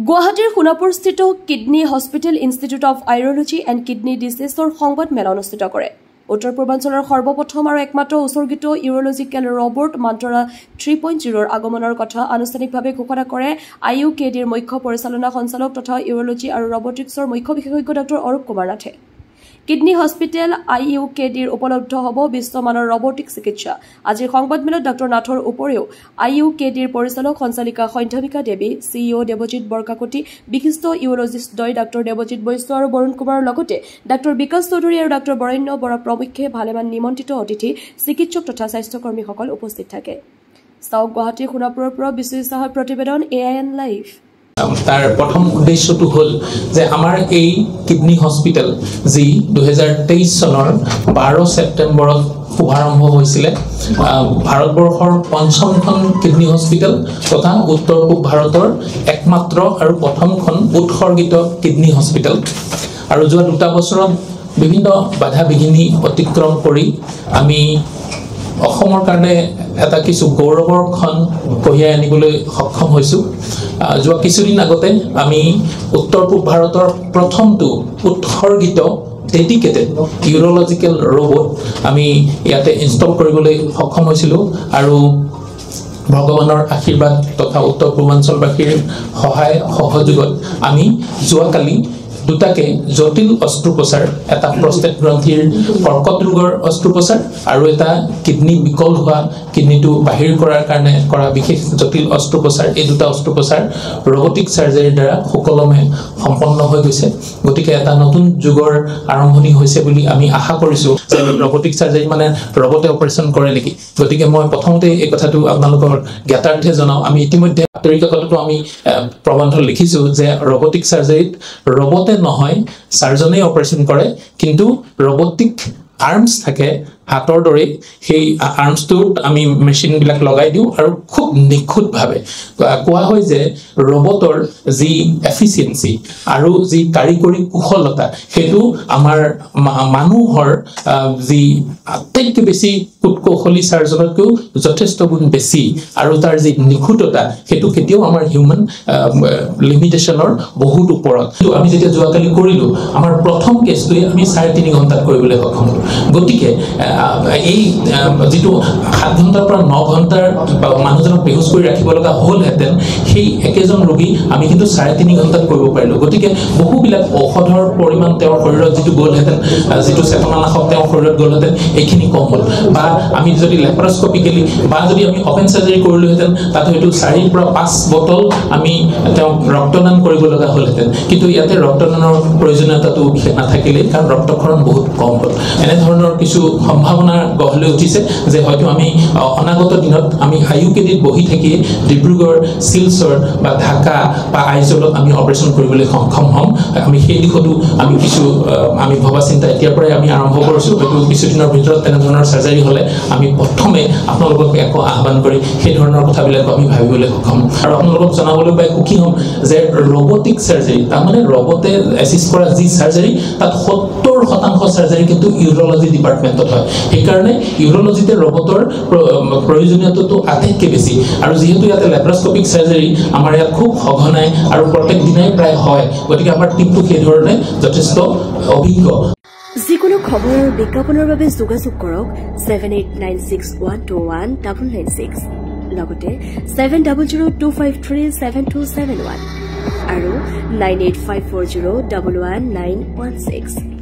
গুৱাহাটীৰ সোণাপুৰস্থিত kidney hospital institute of urology and kidney ডিজিজৰ সংবাদ মেলা অনুষ্ঠিত কৰে। উত্তৰ পূৰ্বাঞ্চলৰ সৰ্বপ্ৰথম আৰু একমাত্ৰ উৎসৰ্গিত ইউৰোলজিকেল ৰবট মান্ত্ৰা 3.0ৰ আগমনৰ কথা আনুষ্ঠানিকভাৱে ঘোষণা কৰে IUKDৰ মুখ্য পৰিচালনা সঞ্চালক তথা ইউৰোলজি আৰু ৰবটিক্সৰ মুখ্য বিশেষজ্ঞ ডক্টৰ অৰূপ কুমাৰ নাথে। কিডনী হস্পিটেল IUKDৰ উপলব্ধ হ'ব বিশ্বমানৰ ৰবটিক চিকিৎসা। আজিৰ সংবাদমেলত ডক্টৰ নাথৰ উপৰিও IUKDৰ পৰিচালক সঞ্চালিকা সন্ধ্যাবিকা দেৱী, CEO দেৱজিৎ বৰকাকতি, বিশিষ্ট ইউৰোলজিষ্ট দ্বয় ডক্টৰ দেৱজিৎ বৈশ্য আৰু বৰুণ কুমাৰৰ লগতে ডক্টৰ বিকাশ চৌধুৰী আৰু ডক্টৰ বৰেণ্য বৰা প্ৰমুখ্যে ভালেমান নিমন্ত্ৰিত অতিথি, চিকিৎসক তথা স্বাস্থ্যকৰ্মীসকল উপস্থিত থাকে। চাওক গুৱাহাটীৰ সোণাপুৰৰ পৰা বিশ্বজিৎ সাহাৰ প্ৰতিবেদন AIN লাইভ। তাৰ প্ৰথম উদ্দেশ্যটো হল যে আমাৰ এই কিডনি হস্পিটেল যি 2023 সনৰ 12 সেপ্টেম্বৰত শুভাৰম্ভ হৈছিল ভাৰতবৰ্ষৰ পঞ্চমখন কিডনি হস্পিটেল তথা উত্তৰ পূব ভাৰতৰ একমাত্ৰ আৰু প্ৰথমখন উৎসৰ্গিত কিডনি হস্পিটেল আৰু যোৱা 2 বছৰত বিভিন্ন বাধা বিঘিনি অতিক্ৰম কৰি আমি অসমৰ কাৰণে এটা কিছু গৌৰৱৰ ক্ষণ কঢ়িয়াই আনিবলৈ সক্ষম হৈছো। যোৱা কিছুদিন আগতে আমি উত্তৰ পূব ভাৰতৰ প্ৰথমটো উৎসৰ্গিত ডেডিকেটেড ইউৰোলজিকেল ৰবট আমি ইয়াতে ইনষ্টল কৰিবলৈ সক্ষম হৈছিলো আৰু ভগৱানৰ আশীৰ্বাদ তথা উত্তৰ পূৰ্বাঞ্চলবাসীৰ সহায় সহযোগত আমি যোৱাকালি দুটাকে জটিল অস্ত্ৰোপচাৰ, এটা প্ৰস্টেট গ্ৰন্থিৰ কৰ্কট ৰোগৰ অস্ত্ৰোপচাৰ আৰু এটা কিডনি বিকল হোৱা কিডনিটো বাহিৰ কৰাৰ কাৰণে কৰা বিশেষ জটিল অস্ত্ৰোপচাৰ, এই দুটা অস্ত্ৰোপচাৰ ৰবটিক সাৰ্জাৰীৰ দ্বাৰা সুকলমে সম্পন্ন হৈ গৈছে। গতিকে এটা নতুন যুগৰ আৰম্ভণি হৈছে বুলি আমি আশা কৰিছো যে ৰবটিক সাৰ্জাৰী মানে ৰবটে অপাৰেশ্যন কৰে নেকি। গতিকে মই প্ৰথমতে এই কথাটো আপোনালোকৰ জ্ঞাতাৰ্থে জনাও। আমি ইতিমধ্যে বাতৰিকাকততো আমি প্ৰবন্ধ লিখিছো যে ৰবটিক সাৰ্জাৰীত ৰবটে নহয় সাৰ্জনে অপাৰেশ্যন কৰে, কিন্তু ৰবটিক আৰ্মছ থাকে হাতৰ দৰে, সেই আৰ্মছটোত আমি মেচিন বিলাক লগাই দিওঁ আৰু খুব নিখুঁতভাৱে কোৱা হয় যে ৰবটৰ যি এফিচিয়েঞ্চি আৰু যি কাৰিকৰী কুশলতা সেইটো আমাৰ মানুহৰ যি আটাইতকৈ বেছি কুটকৌশলী সাৰ্জনতকৈও যথেষ্ট গুণ বেছি আৰু তাৰ যি নিখুঁততা সেইটো কেতিয়াও আমাৰ হিউমেন লিমিটেশ্যনৰ বহুত ওপৰত। আমি যেতিয়া যোৱাকালি কৰিলো আমাৰ প্ৰথম কেছটোৱে আমি 3.5 ঘণ্টাত কৰিবলৈ সক্ষম হ'লো। গতিকে এই যেটো 7 ঘণ্টাৰ পৰা 9 ঘণ্টাৰ মানুহজনক বেহুচ কৰি ৰাখিব লগা হ'লহেঁতেন সেই একেজন ৰোগী আমি কিন্তু 3.5 ঘণ্টাত কৰিব পাৰিলো। গতিকে বহুবিলাক ঔষধৰ পৰিমাণ তেওঁৰ শৰীৰত যেটো গ'লহেঁতেন, যেটো চেতনানাশক তেওঁৰ শৰীৰত গ'লহেঁতেন, এইখিনি কম হ'ল। বা আমি যদি লেপাৰস্কপিকেলি বা যদি আমি অপেন সাৰ্জাৰী কৰিলোহেঁতেন তাত হয়তো 4 পৰা 5 বটল আমি তেওঁক ৰক্তদান কৰিব লগা হ'লহেঁতেন, কিন্তু ইয়াতে ৰক্তদানৰ প্ৰয়োজনীয়তাটো নাথাকিলে কাৰণ ৰক্তক্ষৰণ বহুত কম হ'ল। এনেধৰণৰ কিছু সম্ভাৱনা গঢ় লৈ উঠিছে যে হয়তো আমি অনাগত দিনত আমি IUKDত বহি থাকি ডিব্ৰুগড়, শিলচৰ বা ঢাকা বা আইজলত আমি অপাৰেশ্যন কৰিবলৈ সক্ষম হ'ম। আমি সেই দিশতো আমি কিছু আমি ভবা চিন্তা এতিয়াৰ পৰাই আমি আৰম্ভ কৰিছো। হয়তো কিছুদিনৰ ভিতৰত তেনেধৰণৰ সাৰ্জাৰী হ'লে আমি প্ৰথমে আপোনালোকক একো আহ্বান কৰি সেই ধৰণৰ কথাবিলাক আমি ভাবিবলৈ সক্ষম আৰু আপোনালোকক জনাবলৈ পাই সুখী হ'ম যে ৰবটিক সাৰ্জাৰী তাৰমানে ৰবটে এচিষ্ট কৰা যি সাৰ্জাৰী তাত 70% সাৰ্জাৰী কিন্তু ইউৰোলজি ডিপাৰ্টমেণ্টত হয়। সেইকাৰণে ইউৰোলজিতে ৰবটৰ প্ৰয়োজনীয়তাটো আটাইতকৈ বেছি আৰু যিহেতু ইয়াতে লেপাৰস্কপিক সাৰ্জাৰী আমাৰ ইয়াত খুব সঘনাই আৰু প্ৰত্যেক দিনাই প্ৰায় হয়, গতিকে আমাৰ টিমটো সেই ধৰণে যথেষ্ট অভিজ্ঞ। যিকোনো খবৰ আৰু বিজ্ঞাপনৰ বাবে যোগাযোগ কৰক 7896121996 লগতে 7002537271 আৰু 9854011916।